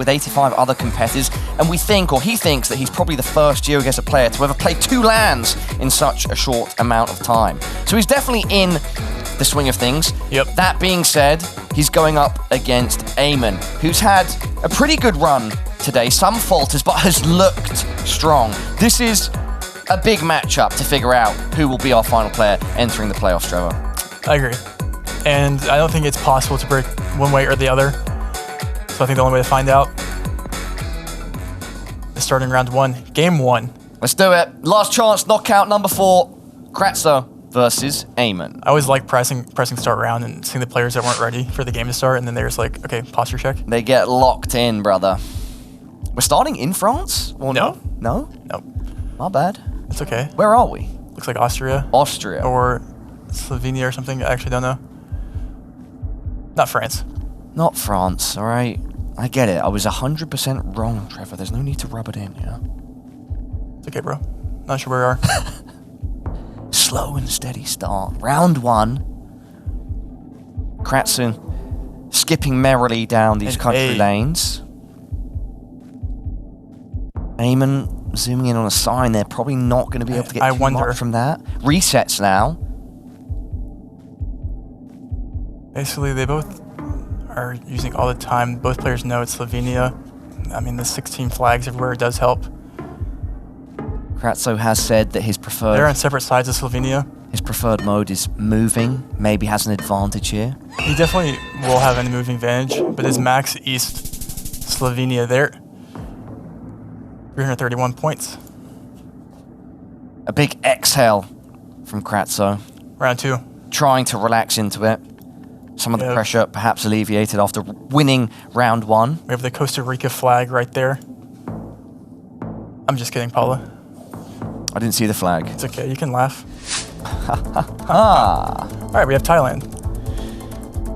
with 85 other competitors, and we think, or he thinks, that he's probably the first GeoGuessr player to ever play 2 lands in such a short amount of time. So he's definitely in the swing of things. Yep. That being said, he's going up against Eamonn, who's had a pretty good run today, some falters, but has looked strong. This is a big matchup to figure out who will be our final player entering the playoffs, Trevor. I agree. And I don't think it's possible to break one way or the other. So I think the only way to find out is starting round 1, game 1. Let's do it. Last chance, knockout number 4, Kratsoo versus Eamonn. I always like pressing start round and seeing the players that weren't ready for the game to start, and then they're just like, okay, posture check. They get locked in, brother. We're starting in France? Or No. No? No. My bad. It's okay. Where are we? Looks like Austria. Austria. Or Slovenia or something. I actually don't know. Not France. Not France, all right? I get it. I was 100% wrong, Trevor. There's no need to rub it in, yeah? It's okay, bro. Not sure where we are. Slow and steady start. Round 1. Kratsoo skipping merrily down these country lanes. Eamonn zooming in on a sign. They're probably not going to be able to get too much from that. Resets now. Basically, they both are using all the time. Both players know it's Slovenia. I mean, the 16 flags everywhere does help. Kratsoo has said that his preferred... They're on separate sides of Slovenia. His preferred mode is moving. Maybe has an advantage here. He definitely will have a moving advantage, but his max East Slovenia there. 331 points. A big exhale from Kratsoo. Round 2. Trying to relax into it. Some of the pressure perhaps alleviated after winning round 1. We have the Costa Rica flag right there. I'm just kidding, Paula. I didn't see the flag. It's okay, you can laugh. Ah. All right, we have Thailand.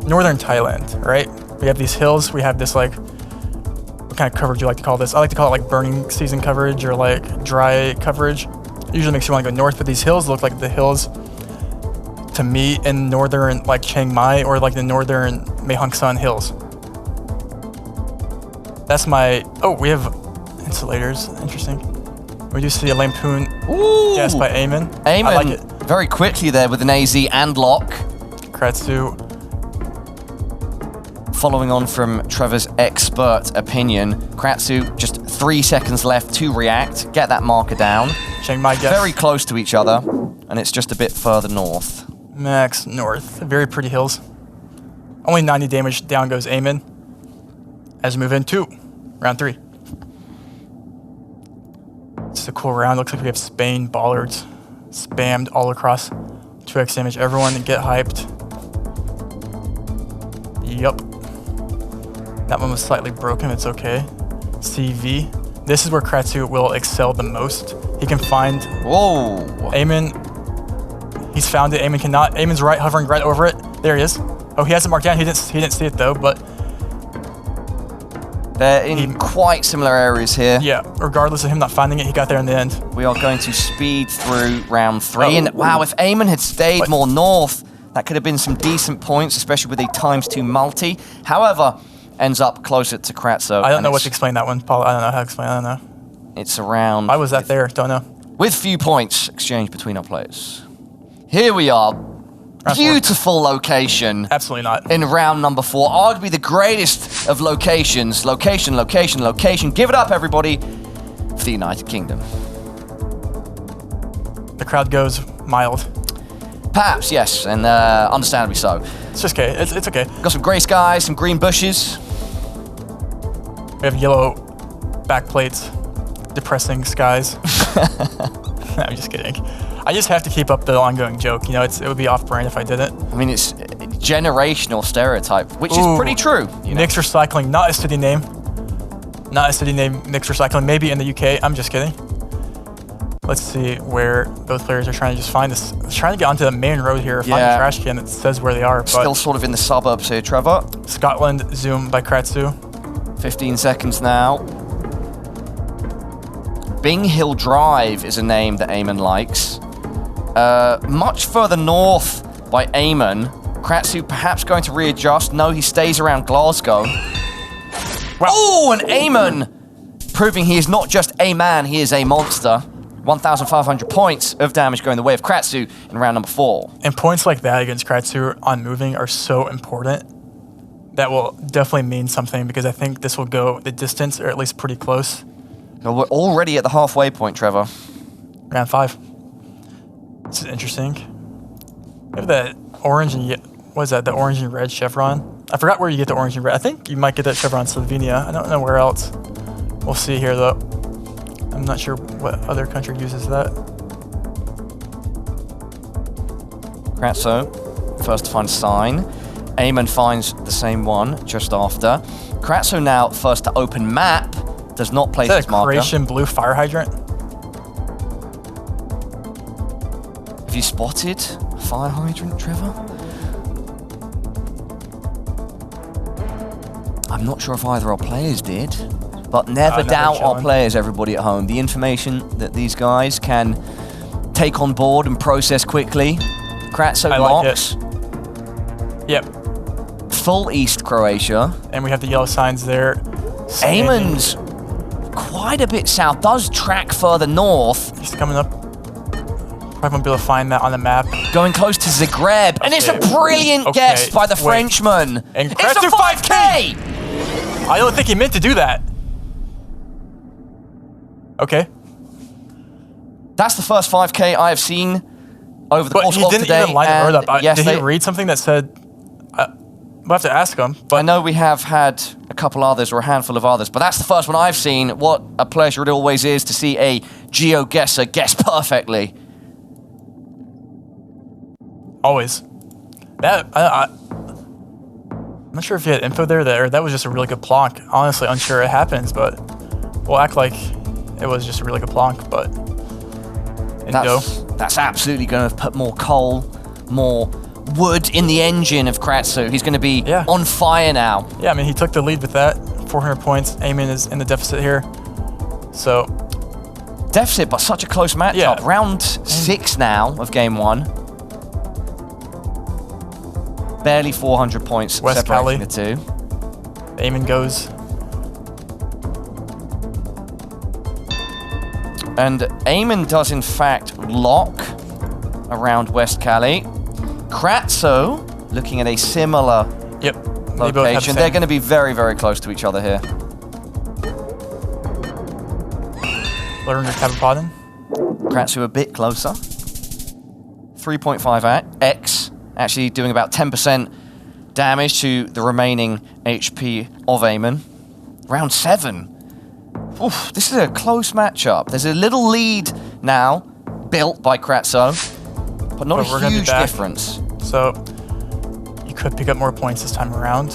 Northern Thailand, right? We have these hills. We have this, like, what kind of coverage do you like to call this? I like to call it like burning season coverage or like dry coverage. It usually makes you want to go north, but these hills look like the hills to me in northern like Chiang Mai or like the northern Mae Hong Son hills. That's my, oh, we have insulators, interesting. We do see a lampoon guess by Eamonn. Eamonn, I like it. very quickly there with an AZ and lock. Kratsoo. Following on from Trevor's expert opinion, Kratsoo just 3 seconds left to react, get that marker down. Chiang Mai guess. Very close to each other, and it's just a bit further north. Max north. Very pretty hills. Only 90 damage. Down goes Eamonn. As we move into round 3. It's a cool round. Looks like we have Spain bollards spammed all across. 2x damage. Everyone get hyped. Yup. That one was slightly broken. It's okay. CV. This is where Kratsoo will excel the most. He can find... Whoa. Eamonn. He's found it. Eamonn cannot. Eamonn's right, hovering right over it. There he is. Oh, he has it marked down. He didn't see it though, but... They're in quite similar areas here. Yeah, regardless of him not finding it, he got there in the end. We are going to speed through round 3. And wow, if Eamonn had stayed more north, that could have been some decent points, especially with a ×2 multi. However, ends up closer to Kratsoo. I don't know what to explain that one, Paul. I don't know how to explain it. I don't know. It's around... Why was that there? Don't know. With few points exchanged between our players. Here we are. Beautiful location. Absolutely not. In round number 4. Arguably the greatest of locations. Location, location, location. Give it up, everybody, for the United Kingdom. The crowd goes mild. Perhaps, yes, and understandably so. It's just okay. It's okay. Got some grey skies, some green bushes. We have yellow backplates, depressing skies. I'm just kidding. I just have to keep up the ongoing joke. You know, it would be off-brand if I didn't. I mean, it's a generational stereotype, which is pretty true. Mix Recycling, not a city name. Not a city name, Mix Recycling. Maybe in the UK. I'm just kidding. Let's see where both players are trying to just find this. Trying to get onto the main road here, find a trash can that says where they are. But still sort of in the suburbs here, Trevor. Scotland, zoom by Kratsoo. 15 seconds now. Bing Hill Drive is a name that Eamonn likes. Much further north by Eamonn. Kratsoo perhaps going to readjust. No, he stays around Glasgow. Wow. Oh, and Eamonn proving he is not just a man, he is a monster. 1,500 points of damage going the way of Kratsoo in round number 4. And points like that against Kratsoo on moving are so important. That will definitely mean something because I think this will go the distance, or at least pretty close. Well, we're already at the halfway point, Trevor. Round 5. This is interesting. We have that orange and what is that? The orange and red chevron. I forgot where you get the orange and red. I think you might get that chevron in Slovenia. I don't know where else. We'll see here though. I'm not sure what other country uses that. Kratsoo, first to find a sign. Eamonn finds the same one just after. Kratsoo now first to open map. Does not place his marker. Is that a Croatian blue fire hydrant? Have you spotted a fire hydrant, Trevor? I'm not sure if either our players did. But never doubt our players, everybody at home. The information that these guys can take on board and process quickly. Kratsoo locks. Like yep. Full East Croatia. And we have the yellow signs there. Eamonn's quite a bit south. Does track further north. He's coming up. Probably won't be able to find that on the map. Going close to Zagreb. And it's a brilliant guess by the Frenchman. And it's a 5K! I don't think he meant to do that. Okay. That's the first 5K I have seen over the course of today. But he didn't even line the word up. Yes, did he read something that said... we'll have to ask him. But I know we have had a couple others or a handful of others, but that's the first one I've seen. What a pleasure it always is to see a GeoGuessr guess perfectly. Always. That... I'm not sure if you had info there, or that was just a really good plonk. Honestly, unsure it happens, but we'll act like it was just a really good plonk, but... That's absolutely going to put more coal, more wood in the engine of Kratsoo. He's going to be on fire now. Yeah, I mean, he took the lead with that. 400 points. Eamonn is in the deficit here. So... Deficit, but such a close matchup. Yeah. Round 6 now of game 1. Barely 400 points separating the two. Eamonn goes. And Eamonn does, in fact, lock around West Cali. Kratsoo, looking at a similar location. They're going to be very, very close to each other here. Learn your Capapadden. Kratsoo a bit closer. 3.5x. Actually doing about 10% damage to the remaining HP of Eamonn. Round 7. Oof, this is a close matchup. There's a little lead now built by Kratsoo, but not a huge difference. So you could pick up more points this time around.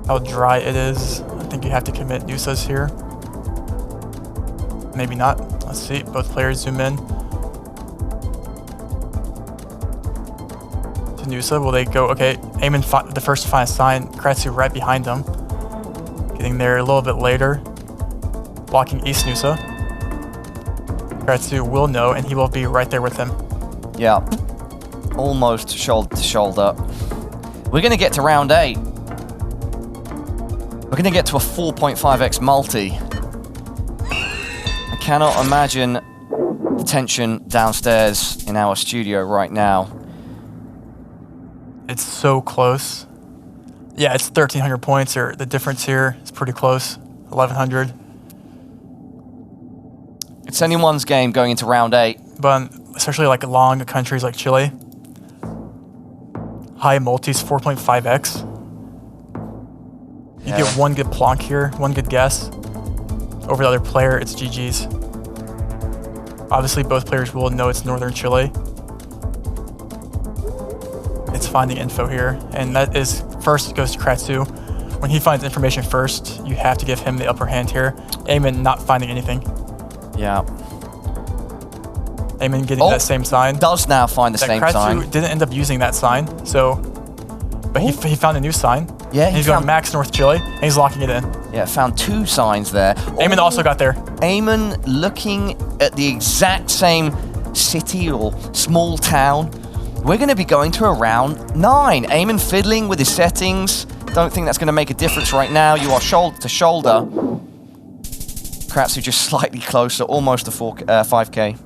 How dry it is. I think you have to commit Nusas here. Maybe not. Let's see. Both players zoom in. Nusa, will they go? Okay, Eamonn the first to find a sign. Kratsoo right behind him. Getting there a little bit later. Blocking East Nusa. Kratsoo will know, and he will be right there with him. Yeah. Almost shoulder to shoulder. We're going to get to round 8. We're going to get to a 4.5x multi. I cannot imagine the tension downstairs in our studio right now. It's so close. Yeah, it's 1,300 points, or the difference here is pretty close. 1,100. It's anyone's game going into round 8. But especially like long countries like Chile. High multis, 4.5x. You get one good plonk here, one good guess. Over the other player, it's GG's. Obviously, both players will know it's Northern Chile. It's finding info here, and that is first goes to Kratsoo. When he finds information first, you have to give him the upper hand here. Eamonn not finding anything. Yeah. Eamonn getting that same sign. Does now find the same sign. Kratsoo didn't end up using that sign, so... But he found a new sign. Yeah, he's going Max North Chile, and he's locking it in. Yeah, found 2 signs there. Eamonn also got there. Eamonn looking at the exact same city or small town we're going to be going to a round 9. Eamonn fiddling with his settings. Don't think that's going to make a difference right now. You are shoulder to shoulder. Kratsoo just slightly closer, almost to 5K.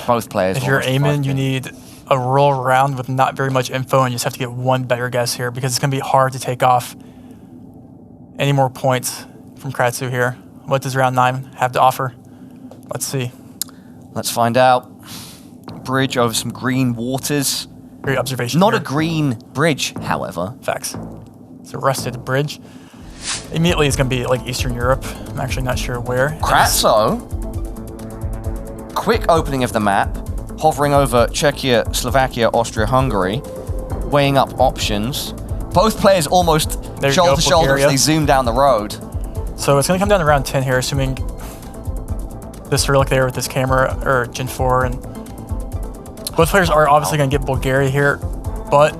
Both players. If you're Eamonn, you need a roll round with not very much info, and you just have to get one better guess here because it's going to be hard to take off any more points from Kratsoo here. What does round 9 have to offer? Let's see. Let's find out. Bridge over some green waters. Great observation. Not here. a green bridge, however. Facts. It's a rusted bridge. Immediately, it's going to be like Eastern Europe. I'm actually not sure where. Kratsoo. Quick opening of the map. Hovering over Czechia, Slovakia, Austria, Hungary. Weighing up options. Both players almost shoulder to shoulder as they zoom down the road. So it's going to come down to round 10 here, assuming this relic there with this camera, or Gen 4. And both players are obviously going to get Bulgaria here, but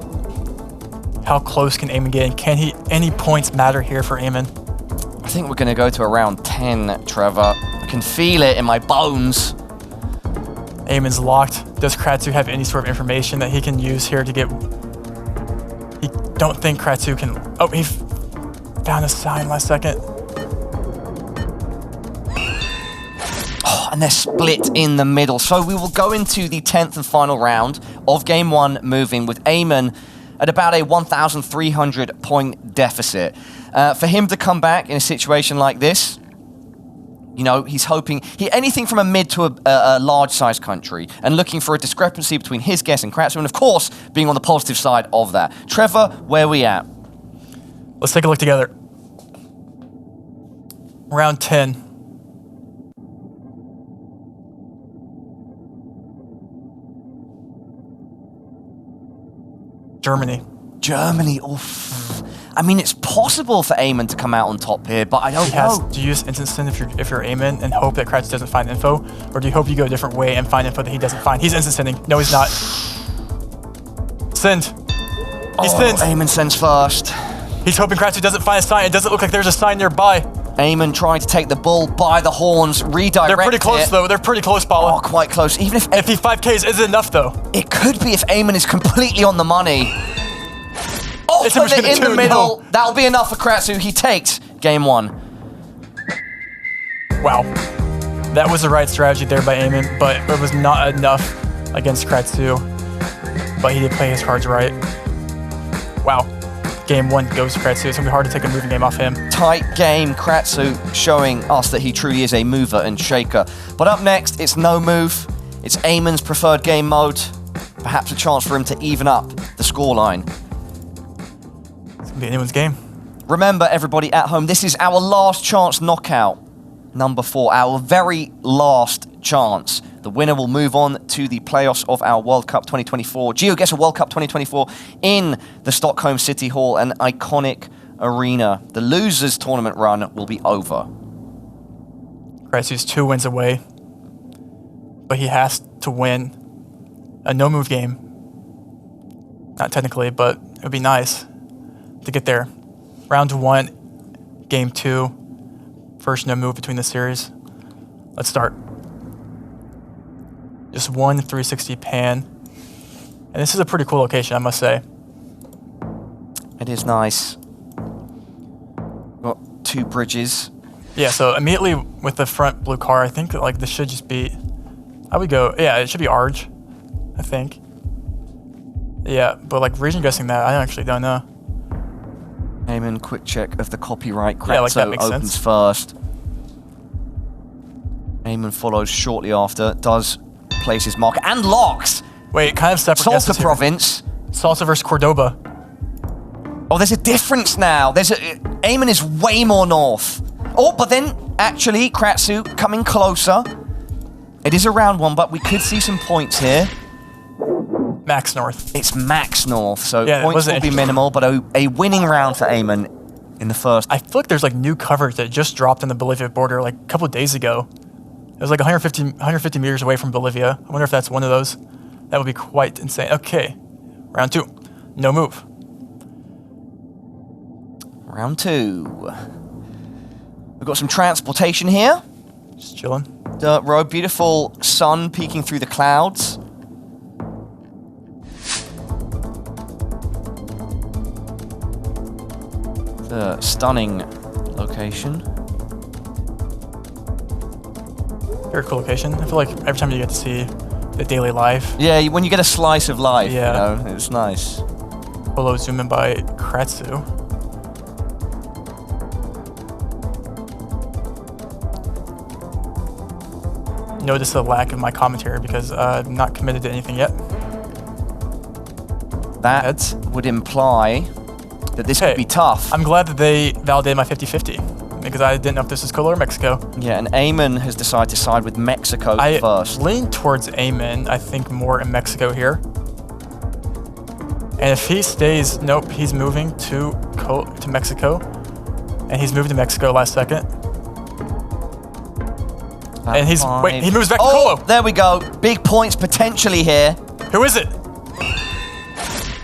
how close can Eamonn get? And can any points matter here for Eamonn? I think we're going to go to around 10, Trevor. I can feel it in my bones. Eamonn's locked. Does Kratsoo have any sort of information that he can use here to get... He don't think Kratsoo can... Oh, he found a sign last second. Oh, and they're split in the middle. So we will go into the 10th and final round of Game 1 moving with Eamonn at about a 1,300 point deficit. For him to come back in a situation like this, you know, he's hoping anything from a mid to a large-sized country and looking for a discrepancy between his guess and Kratsoo, and of course, being on the positive side of that. Trevor, where are we at? Let's take a look together. Round 10. Germany. Oof. I mean, it's possible for Eamonn to come out on top here, but I don't know. Do you use instant send if you're Eamonn and hope that Kratsoo doesn't find info? Or do you hope you go a different way and find info that he doesn't find? He's instant sending. No, he's not. Send. He sends. Eamonn sends first. He's hoping Kratsoo doesn't find a sign. It doesn't look like there's a sign nearby. Eamonn trying to take the bull by the horns, redirect. They're pretty close, though. They're pretty close, Paula. Oh, quite close. Even if he 5Ks isn't enough, though. It could be if Eamonn is completely on the money. Oh, it's but in the middle. No. That'll be enough for Kratsoo. He takes Game 1. Wow. That was the right strategy there by Eamonn, but it was not enough against Kratsoo. But he did play his cards right. Wow. Game 1 goes to Kratsoo. It's going to be hard to take a moving game off him. Tight game. Kratsoo showing us that he truly is a mover and shaker. But up next, it's no move. It's Eamonn's preferred game mode. Perhaps a chance for him to even up the scoreline. It's going to be anyone's game. Remember, everybody at home, this is our last chance knockout. Number 4, our very last chance. The winner will move on to the playoffs of our World Cup 2024, GeoGuessr World Cup 2024 in the Stockholm City Hall, an iconic arena. The losers tournament run will be over. Kratsoo's 2 wins away, but he has to win a no-move game. Not technically, but it would be nice to get there. Round 1, Game 2, first no-move between the series. Let's start. Just one 360 pan. And this is a pretty cool location, I must say. It is nice. Got 2 bridges. Yeah, so immediately with the front blue car, I think like this should just be... I would go... Yeah, it should be Arge, I think. Yeah, but like region guessing that, I actually don't know. Eamonn, quick check of the copyright. Kratsoo yeah, like that makes opens sense. First. Eamonn follows shortly after. Does place his marker and locks. Wait, kind of separate Salta guesses province. Here. Salta versus Cordoba. Oh, there's a difference now. Eamonn is way more north. Oh, but then actually Kratsoo coming closer. It is a round 1, but we could see some points here. Max north. It's max north, so yeah, points will be minimal, but a winning round for Eamonn in the first. I feel like there's like new coverage that just dropped on the Bolivia border like a couple of days ago. It was like 150 meters away from Bolivia. I wonder if that's one of those. That would be quite insane. Okay, round 2, no move. Round 2. We've got some transportation here. Just chilling. Dirt road, beautiful sun peeking through the clouds. Stunning location. Very cool location. I feel like every time you get to see the daily life. Yeah, when you get a slice of life, Yeah. you know, it's nice. Below zoom in by Kratsoo. Notice the lack of my commentary because I'm not committed to anything yet. That would imply that this could be tough. I'm glad that they validated my 50-50 because I didn't know if this was Colo or Mexico. Yeah, and Eamonn has decided to side with Mexico first. I lean towards Eamonn, I think more in Mexico here. And if he stays, nope, he's moving to Mexico. And he's moved to Mexico last second. And he's, wait, he moves back to Colo. There we go. Big points potentially here. Who is it?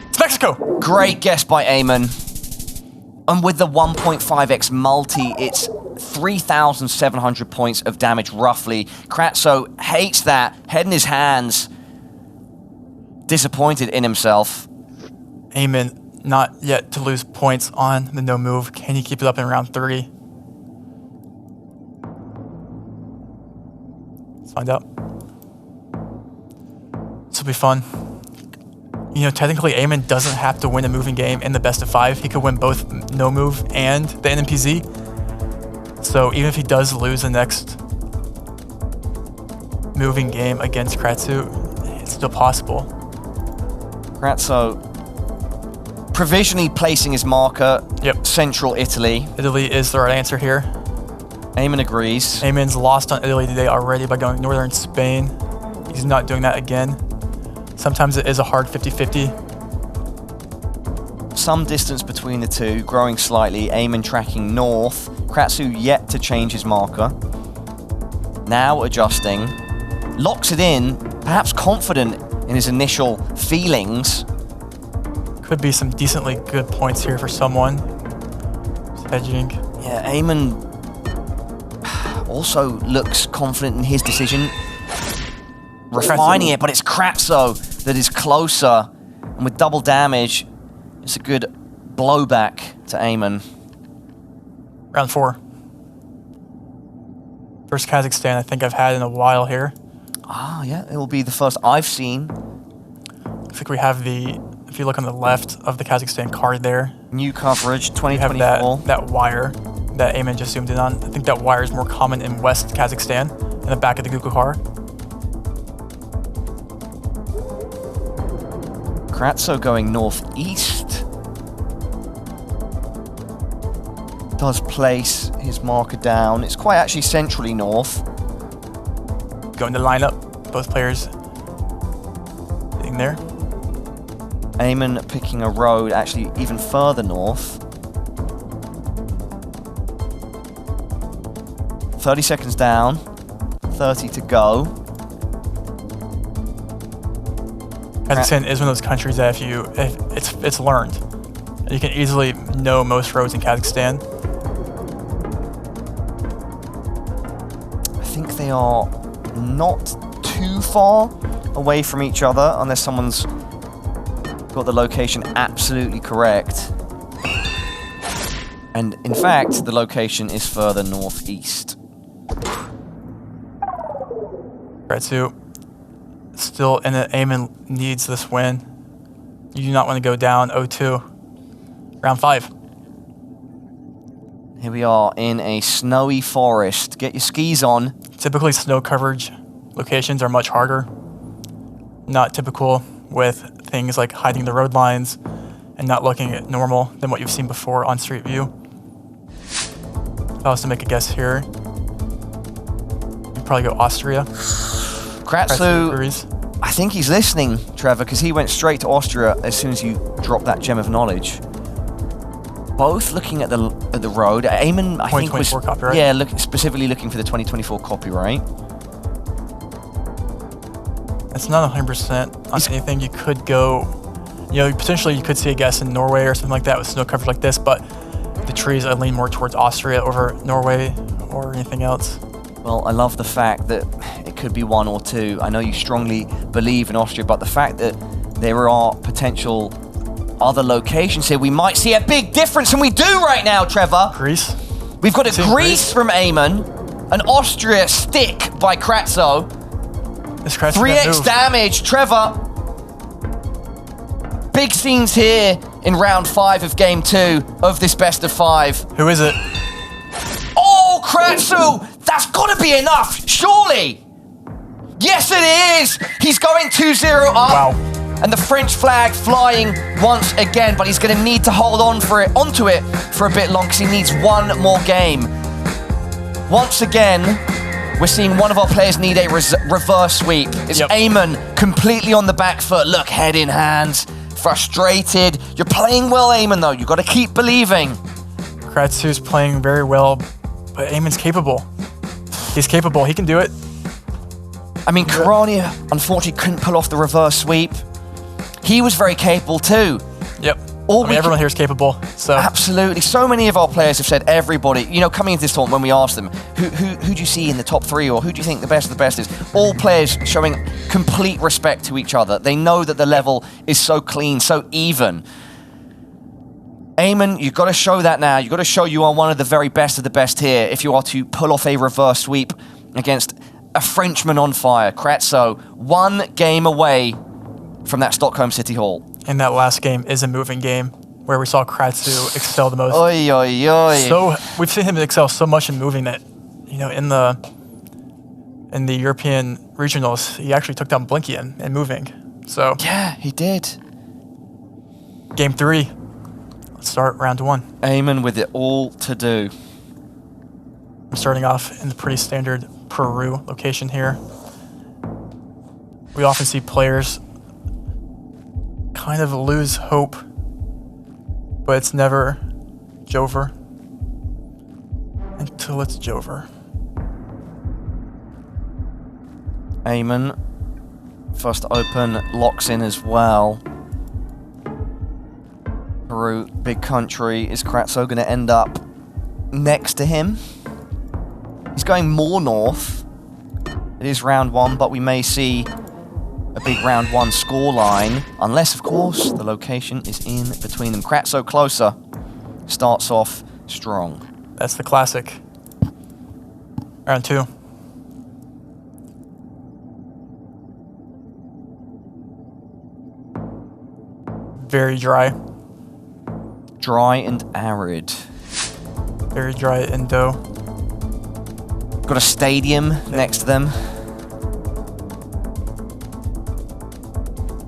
It's Mexico. Great guess by Eamonn. And with the 1.5x multi, it's 3,700 points of damage roughly. Kratsoo hates that, head in his hands. Disappointed in himself. Eamonn not yet to lose points on the no move. Can he keep it up in round 3? Let's find out. This will be fun. You know, technically Eamonn doesn't have to win a moving game in the best of 5. He could win both no move and the NMPZ. So even if he does lose the next moving game against Kratsoo, it's still possible. Kratsoo provisionally placing his marker. Yep. Central Italy. Italy is the right answer here. Eamonn agrees. Eamonn's lost on Italy today already by going northern Spain. He's not doing that again. Sometimes it is a hard 50-50. Some distance between the two, growing slightly. Eamonn tracking north. Kratsoo yet to change his marker. Now adjusting. Locks it in, perhaps confident in his initial feelings. Could be some decently good points here for someone. Just hedging. Yeah, Eamonn also looks confident in his decision. Refining it, but it's Kratsoo that is closer. And with double damage, it's a good blowback to Eamonn. Round 4. First Kazakhstan I think I've had in a while here. Ah, yeah, it will be the first I've seen. Looks like we have the, if you look on the left of the Kazakhstan card there. New coverage, 2024. We have that wire that Eamonn just zoomed in on. I think that wire is more common in West Kazakhstan, in the back of the Google car. Kratsoo going northeast. Does place his marker down. It's quite actually centrally north. Going to line up. Both players being there. Eamonn picking a road actually even further north. 30 seconds down. 30 to go. Kazakhstan is one of those countries that if it's learned. You can easily know most roads in Kazakhstan. I think they are not too far away from each other unless someone's got the location absolutely correct. And in fact, the location is further northeast. Kratsoo still in it. Eamonn needs this win. You do not want to go down 0-2. Round 5. Here we are in a snowy forest. Get your skis on. Typically snow coverage locations are much harder. Not typical with things like hiding the road lines and not looking at normal than what you've seen before on Street View. If I was to make a guess here, you'd probably go Austria. Kratsoo, I think he's listening, Trevor, because he went straight to Austria as soon as you dropped that gem of knowledge. Both looking at the road. Eamonn, I think, was copyright. Yeah, specifically looking for the 2024 copyright. It's not 100% on anything. You could go, you know, potentially you could see a guess in Norway or something like that with snow coverage like this, but the trees, I lean more towards Austria over Norway or anything else. Well, I love the fact that it could be 1 or 2. I know you strongly believe in Austria, but the fact that there are potential other locations here. We might see a big difference, and we do right now, Trevor. Greece. We've got a Greece from Eamonn, an Austria stick by Kratsoo. This Kratsoo 3x damage, Trevor. Big scenes here in round 5 of game 2 of this best of 5. Who is it? Oh, Kratsoo! That's got to be enough, surely! Yes, it is! He's going 2-0 up. Wow. And the French flag flying once again, but he's going to need to hold onto it for a bit long because he needs one more game. Once again, we're seeing one of our players need a reverse sweep. It's Eamonn completely on the back foot. Look, head in hands, frustrated. You're playing well, Eamonn, though. You've got to keep believing. Kratsoo's playing very well, but Eamonn's capable. He's capable. He can do it. I mean, Karania, unfortunately, couldn't pull off the reverse sweep. He was very capable, too. Yep. Everyone here is capable. So absolutely. So many of our players have said everybody, you know, coming into this tournament when we asked them, who do you see in the top 3 or who do you think the best of the best is? All players showing complete respect to each other. They know that the level is so clean, so even. Eamonn, you've got to show that now. You've got to show you are one of the best of the best here if you are to pull off a reverse sweep against a Frenchman on fire. Kratsoo, 1 game away from that Stockholm City Hall. And that last game is a moving game where we saw Kratsoo excel the most. Oy, oy, oy. So we've seen him excel so much in moving that, you know, in the European regionals, he actually took down Blinky in moving. So yeah, he did. Game 3. Let's start round 1. Eamonn with it all to do. I'm starting off in the pretty standard Peru location here. We often see players kind of lose hope, but it's never Jover until it's Jover. Eamonn, first open, locks in as well. Peru, big country. Is Kratsoo going to end up next to him? He's going more north. It is round 1, but we may see a big round 1 scoreline, unless, of course, the location is in between them. Kratsoo closer, starts off strong. That's the classic. Round 2. Very dry. Dry and arid. Very dry Indo. Got a stadium next to them.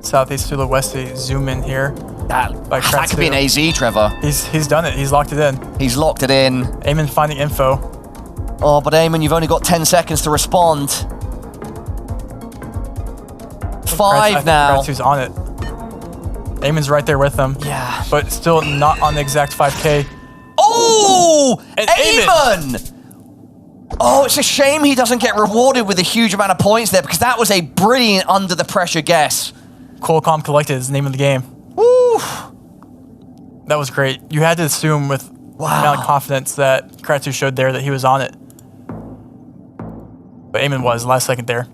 Southeast Sulawesi, zoom in here. That could be an AZ, Trevor. He's done it. He's locked it in. He's locked it in. Eamonn finding info. Oh, but Eamonn, you've only got 10 seconds to respond. 5 now. Kratsoo's on it. Eamonn's right there with them. Yeah. But still not on the exact 5K. Oh! And Eamonn! Oh, it's a shame he doesn't get rewarded with a huge amount of points there because that was a brilliant under the pressure guess. Cool, Calm, Collected is the name of the game. Woo! That was great. You had to assume with the amount of confidence that Kratsoo showed there that he was on it. But Eamonn was last second there.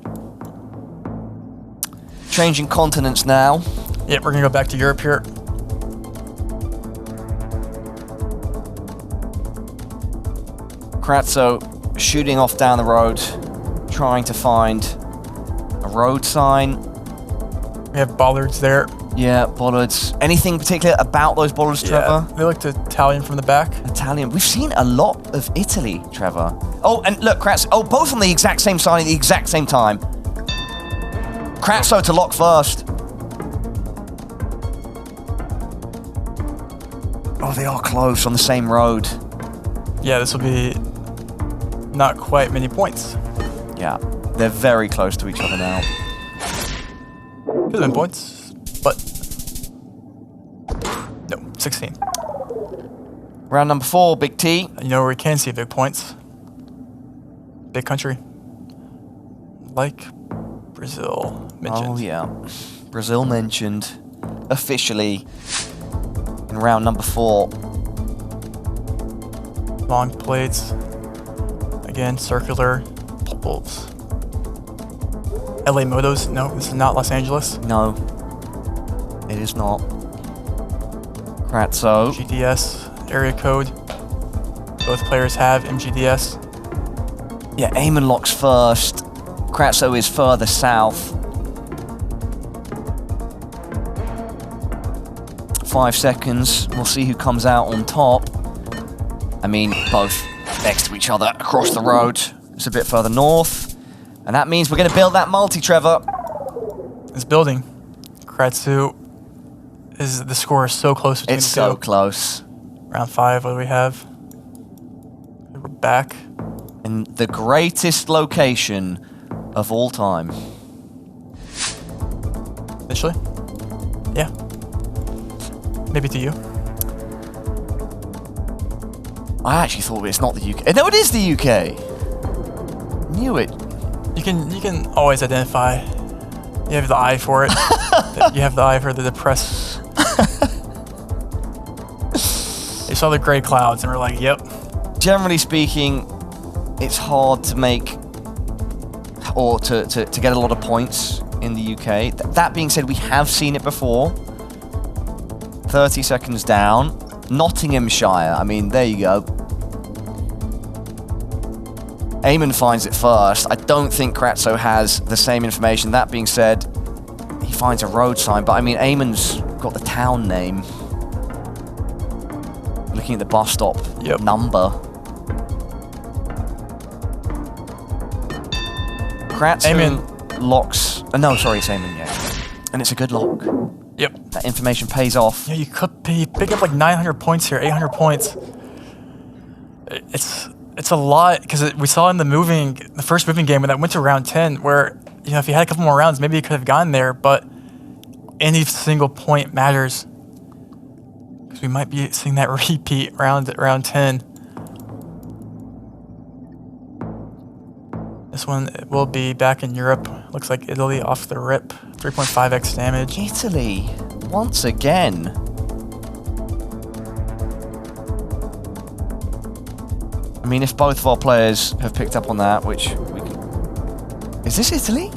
Changing continents now. Yep, we're going to go back to Europe here. Kratsoo shooting off down the road, trying to find a road sign. We have bollards there. Yeah, bollards. Anything particular about those bollards, Trevor? They looked Italian from the back. Italian. We've seen a lot of Italy, Trevor. Oh, and look, Kratsoo. Oh, both on the exact same sign at the exact same time. Kratsoo to lock first. Oh, they are close on the same road. Yeah, this will be not quite many points. Yeah, they're very close to each other now. Could have been points, but no, 16. Round number 4, Big T. You know where we can see big points? Big country. Like Brazil mentioned. Oh, yeah. Brazil mentioned officially in round number 4. Long plates. Again, circular bubbles. LA Motos. No, this is not Los Angeles. No, it is not. Kratsoo. GDS area code. Both players have MGDS. Yeah, Eamonn locks first. Kratsoo is further south. 5 seconds. We'll see who comes out on top. I mean, both next to each other across the road. It's a bit further north. And that means we're going to build that multi, Trevor. It's building. Kratsoo is the score is so close between It's the two. so close. Round 5, what do we have? We're back. In the greatest location of all time. Initially? Yeah. Maybe to you. I actually thought it's not the UK. No, it is the UK. Knew it. You can always identify. You have the eye for it. You have the eye for the depressed. They saw the gray clouds and were like, yep. Generally speaking, it's hard to make or to get a lot of points in the UK. That being said, we have seen it before. 30 seconds down. Nottinghamshire. I mean, there you go. Eamonn finds it first. I don't think Kratsoo has the same information. That being said, he finds a road sign, but I mean, Eamonn's got the town name. Looking at the bus stop number. Kratsoo Eamonn locks. No, sorry, it's Eamonn, yeah. And it's a good lock. Yep. That information pays off. Yeah, you could pick up like 900 points here, 800 points. It's a lot because we saw in the first moving game when that went to round 10, where if you had a couple more rounds, maybe you could have gotten there. But any single point matters because we might be seeing that repeat round 10. This one will be back in Europe. Looks like Italy off the rip. 3.5x damage. Italy, once again. I mean, if both of our players have picked up on that, which we can... Is this Italy?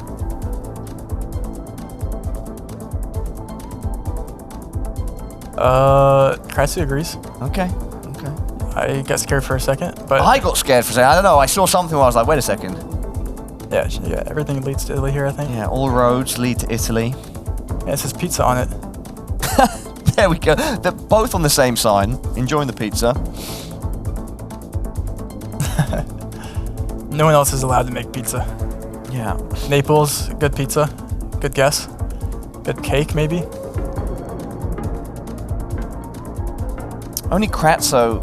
Kratsoo agrees. Okay. I got scared for a second, but... I got scared for a second. I don't know. I saw something where I was like, wait a second. Yeah, everything leads to Italy here, I think. Yeah, all roads lead to Italy. Yeah, it says pizza on it. There we go. They're both on the same sign. Enjoying the pizza. No one else is allowed to make pizza. Yeah. Naples, good pizza. Good guess. Good cake, maybe. Only Kratsoo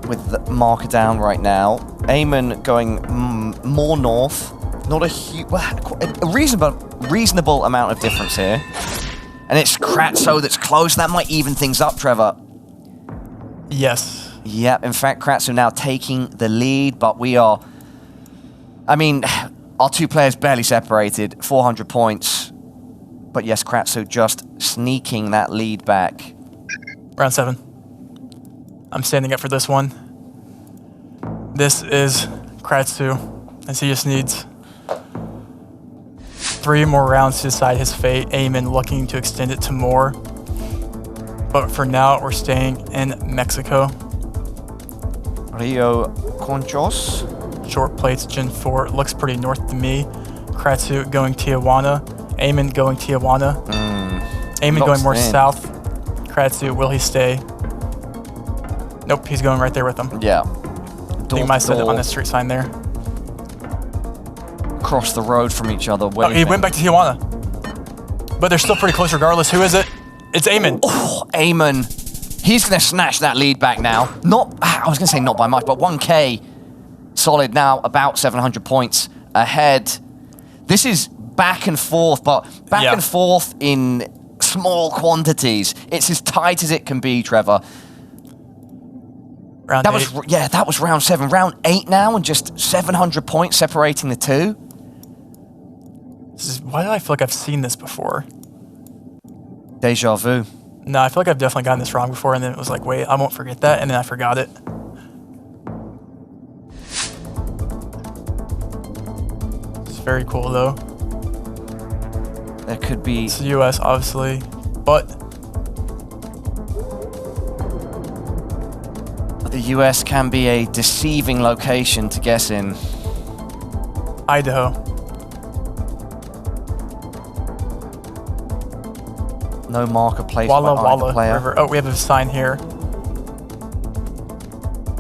with the marker down right now. Eamonn going more north. Not a huge, a reasonable amount of difference here. And it's Kratsoo that's close. That might even things up, Trevor. Yes. Yep, in fact, Kratsoo now taking the lead, but we are... I mean, our two players barely separated, 400 points. But yes, Kratsoo just sneaking that lead back. Round 7. I'm standing up for this one. This is Kratsoo, as he just needs 3 more rounds to decide his fate. Eamonn looking to extend it to more. But for now, we're staying in Mexico. Rio Conchos. Short plates, Gen 4. Looks pretty north to me. Kratsoo going Tijuana. Eamonn going Tijuana. Eamonn going more south. Kratsoo, will he stay? Nope, he's going right there with them. Yeah. I think he might set it on the street sign there. Across the road from each other. Oh, he went back to Tijuana. But they're still pretty close regardless. Who is it? It's Eamonn. Oh, Eamonn. He's going to snatch that lead back now. I was going to say not by much, but 1K solid now, about 700 points ahead. This is back and forth, but back and forth in small quantities. It's as tight as it can be, Trevor. Round 8. That was round 7. Round 8 now, and just 700 points separating the two. Why do I feel like I've seen this before? Deja vu. No, I feel like I've definitely gotten this wrong before, and then it was like, wait, I won't forget that, and then I forgot it. It's very cool, though. There could be... It's the US, obviously, but The US can be a deceiving location to guess in. Idaho. No marker placed Walla by either Walla player. River. Oh, we have a sign here.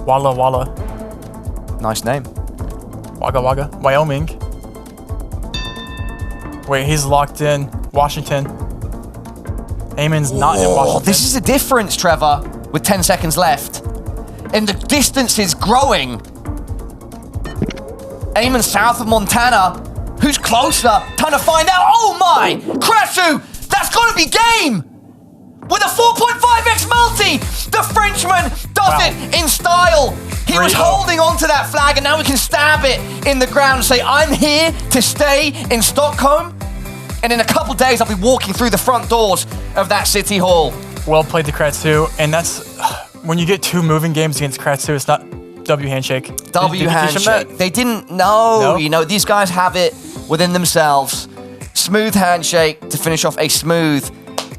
Walla Walla. Nice name. Wagga Wagga. Wyoming. Wait, he's locked in. Washington. Eamonn's not in Washington. This is a difference, Trevor, with 10 seconds left. And the distance is growing. Eamon south of Montana. Who's closer? Time to find out. Oh my! Kratsoo! That's gotta be game! With a 4.5x multi! The Frenchman does it in style! He was holding on to that flag and now we can stab it in the ground and say, I'm here to stay in Stockholm. And in a couple days, I'll be walking through the front doors of that city hall. Well played to Kratsoo, and that's when you get 2 moving games against Kratsoo, it's not W handshake. W Did you teach him handshake. that? They didn't know. No? You know, these guys have it within themselves. Smooth handshake to finish off a smooth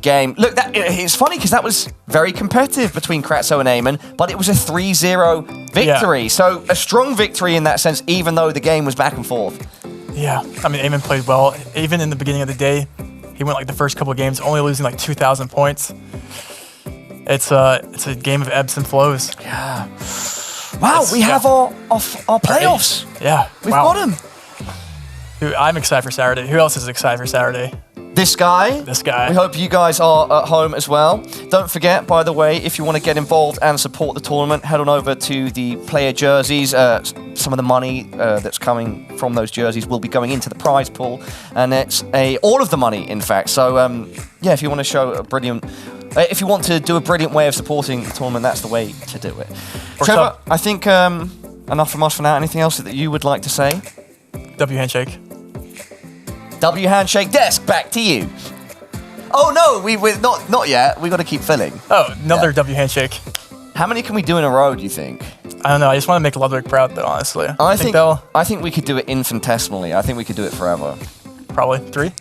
game. Look, it's funny because that was very competitive between Kratsoo and Eamon, but it was a 3-0 victory. Yeah. So a strong victory in that sense, even though the game was back and forth. Yeah, I mean, Eamon played well. Even in the beginning of the day, he went like the first couple of games, only losing like 2,000 points. It's a game of ebbs and flows. Yeah. Wow, we have our playoffs. Yeah, We've got them. Dude, I'm excited for Saturday. Who else is excited for Saturday? This guy. This guy. We hope you guys are at home as well. Don't forget, by the way, if you want to get involved and support the tournament, head on over to the player jerseys. Some of the money that's coming from those jerseys will be going into the prize pool, and it's all of the money, in fact. So, yeah, if you want to show a brilliant, if you want to do a brilliant way of supporting the tournament, that's the way to do it. Trevor, I think enough from us for now. Anything else that you would like to say? W handshake. W handshake desk, back to you. Oh no, we're not yet. We got to keep filling. Oh, another W handshake. How many can we do in a row, do you think? I don't know. I just want to make Ludwig proud, though. Honestly, I think we could do it infinitesimally. I think we could do it forever. Probably 3.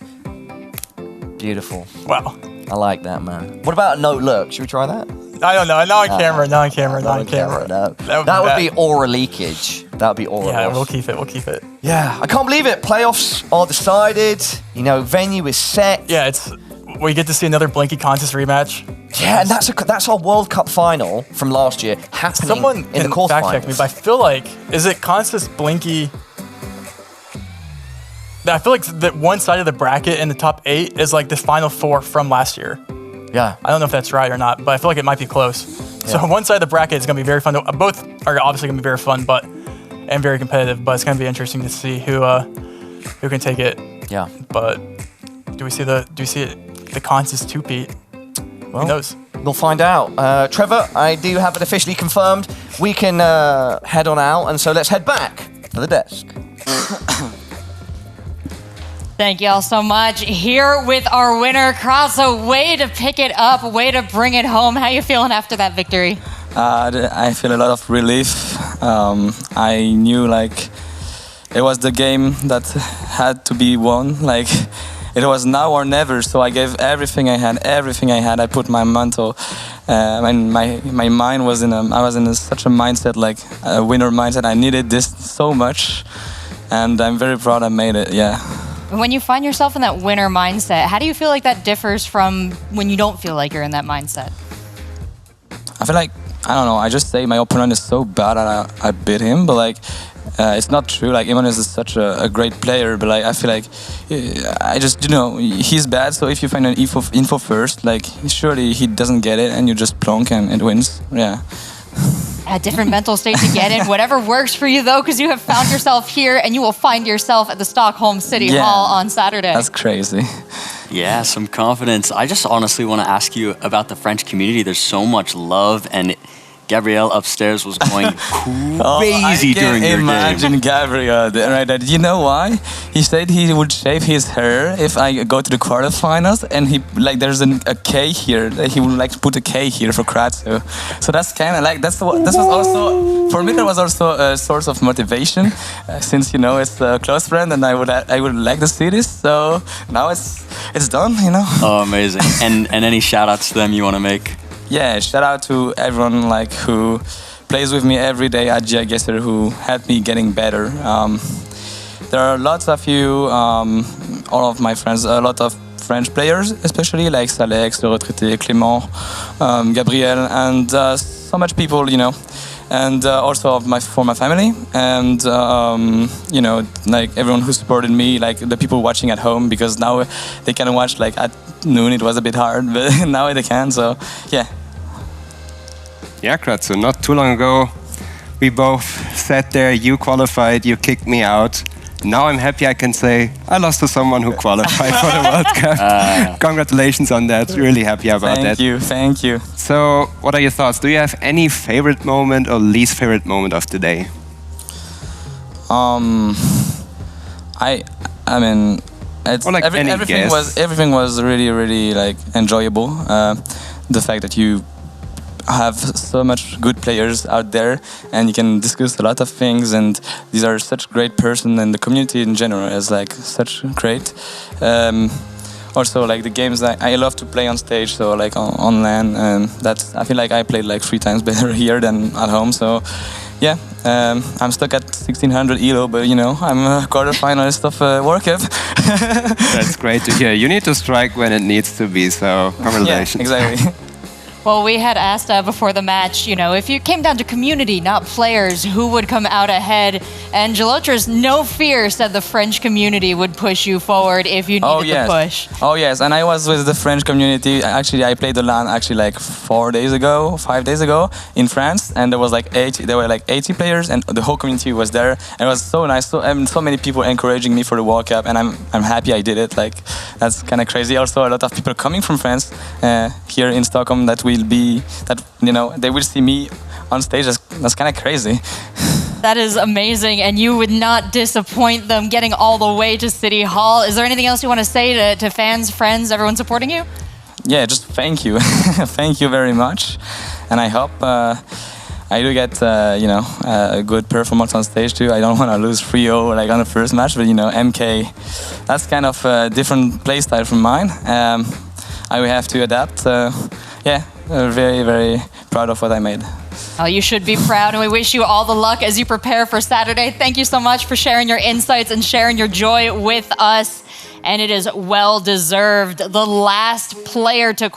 Beautiful. Wow. I like that, man. What about a no look? Should we try that? I don't know. Not on camera. Not on camera. Not on camera. No. That would be aura leakage. That would be aura Yeah, loss. we'll keep it. We'll keep it. Yeah, I can't believe it. Playoffs are decided. You know, venue is set. Yeah, we get to see another Blinky contest rematch. Yeah, and that's our World Cup final from last year happening Someone in the can quarterfinals. fact check me, but I feel like is it contest Blinky? I feel like that one side of the bracket in the top 8 is like the final 4 from last year. Yeah. I don't know if that's right or not, but I feel like it might be close. So one side of the bracket is going to be very fun. Both are obviously going to be very fun, and very competitive. But it's going to be interesting to see who can take it. Yeah. But do we see the contest 2-peat? Well, who knows? We'll find out. Trevor, I do have it officially confirmed. We can head on out, and so let's head back to the desk. Thank you all so much. Here with our winner, Kratsoo. Way to pick it up, way to bring it home. How you feeling after that victory? I feel a lot of relief. I knew like it was the game that had to be won. Like it was now or never. So I gave everything I had. I put my mental, and my mind was I was in such a mindset, like a winner mindset. I needed this so much, and I'm very proud I made it. Yeah. When you find yourself in that winner mindset, how do you feel like that differs from when you don't feel like you're in that mindset? I feel like, I don't know, I just say my opponent is so bad that I beat him, but like, it's not true. Like, Eamonn is such a great player, but like, I feel like, I just, he's bad, so if you find an info first, like, surely he doesn't get it, and you just plonk and it wins. Yeah. A different mental state to get in. Whatever works for you, though, because you have found yourself here, and you will find yourself at the Stockholm City Hall on Saturday. That's crazy. Yeah, some confidence. I just honestly want to ask you about the French community. There's so much love, and Gabrielle upstairs was going crazy during your game. Imagine Gabriel, right? You know why? He said he would shave his hair if I go to the quarterfinals, and he like there's a K here. He would like to put a K here for Kratsoo. So that's kind of like this was also for me. That was also a source of motivation, since it's a close friend, and I would like to see this. So now it's done. Oh, amazing! And any shout outs to them you want to make? Yeah, shout out to everyone who plays with me every day at GeoGuessr who helped me getting better. There are lots of you, all of my friends, a lot of French players, especially like Salex, Le Retraité, Clément, Gabriel, and so much people, you know, and also for my family, and you know, like everyone who supported me, like the people watching at home, because now they can watch like at noon. It was a bit hard, but now they can. So yeah. Yeah, Kratsoo, not too long ago, we both sat there, you qualified, you kicked me out. Now I'm happy I can say I lost to someone who qualified for the World Cup. Congratulations on that, really happy about that. Thank you. So, what are your thoughts? Do you have any favorite moment or least favorite moment of today? I mean, it's, Or like everything was really like enjoyable. The fact that you have so much good players out there and you can discuss a lot of things, and these are such great person, and the community in general is like such great. Also like the games that I love to play on stage, so like on LAN, and that's, I feel like I played like 3 times better here than at home. So yeah, I'm stuck at 1600 ELO, but you know, I'm a quarterfinalist of World Cup. That's great to hear. You need to strike when it needs to be, so congratulations. Yeah, exactly. Well, we had asked before the match, you know, if you came down to community, not players, who would come out ahead? And Gelotra's no fear said the French community would push you forward if you needed the push. Oh yes, and I was with the French community. Actually, I played the LAN actually like 5 days ago in France, and there were like 80 players, and the whole community was there. And it was so nice. So many people encouraging me for the World Cup, and I'm happy I did it. Like, that's kind of crazy. Also, a lot of people coming from France here in Stockholm that you know, they will see me on stage. That's kind of crazy. That is amazing, and you would not disappoint them getting all the way to City Hall. Is there anything else you want to say to fans, friends, everyone supporting you? Yeah, just thank you. Thank you very much. And I hope I do get, you know, a good performance on stage too. I don't want to lose 3-0 like on the first match, but you know, MK, that's kind of a different play style from mine. I will have to adapt. Yeah, very, very proud of what I made. Oh, you should be proud, and we wish you all the luck as you prepare for Saturday. Thank you so much for sharing your insights and sharing your joy with us, and it is well deserved. The last player to